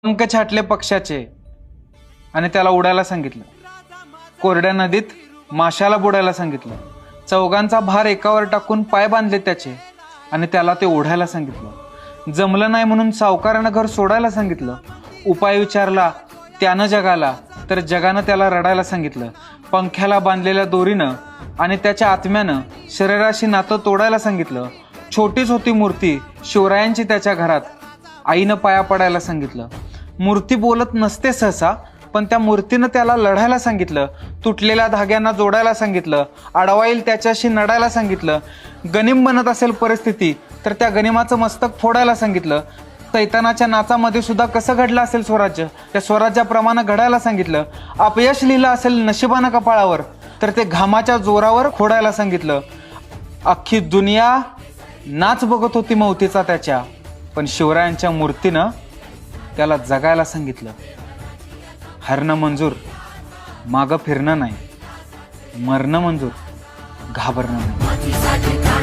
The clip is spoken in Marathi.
पंख छाटले पक्षाचे आणि त्याला उडायला सांगितलं. कोरड्या नदीत माशाला बुडायला सांगितलं. चौघांचा भार एकावर टाकून पाय बांधले त्याचे आणि त्याला ते ओढायला सांगितलं. जमलं नाही म्हणून सावकारानं घर सोडायला सांगितलं. उपाय विचारला त्यानं जगाला, तर जगानं त्याला रडायला सांगितलं. पंख्याला बांधलेल्या दोरीनं आणि त्याच्या आत्म्यानं शरीराशी नातं तोडायला सांगितलं. छोटीच होती मूर्ती शिवरायांची त्याच्या घरात, आईनं पाया पडायला सांगितलं. मूर्ती बोलत नसते सहसा, पण त्या मूर्तीनं त्याला लढायला सांगितलं. तुटलेल्या धाग्यांना जोडायला सांगितलं. अडवाईल त्याच्याशी नडायला सांगितलं. गनिम बनत असेल परिस्थिती तर त्या गनिमाचं मस्तक फोडायला सांगितलं. सैतानाच्या नाचामध्ये सुद्धा कसं घडलं असेल स्वराज्य, त्या स्वराज्याप्रमाणे घडायला सांगितलं. अपयश लिहिलं असेल नशिबानं कपाळावर तर ते घामाच्या जोरावर खोडायला सांगितलं. अख्खी दुनिया नाच बघत होती मौतीचा त्याच्या, पण शिवरायांच्या मूर्तीनं त्याला जगायला सांगितलं. हरणं मंजूर, मागं फिरणं नाही. मरणं मंजूर, घाबरणं नाही.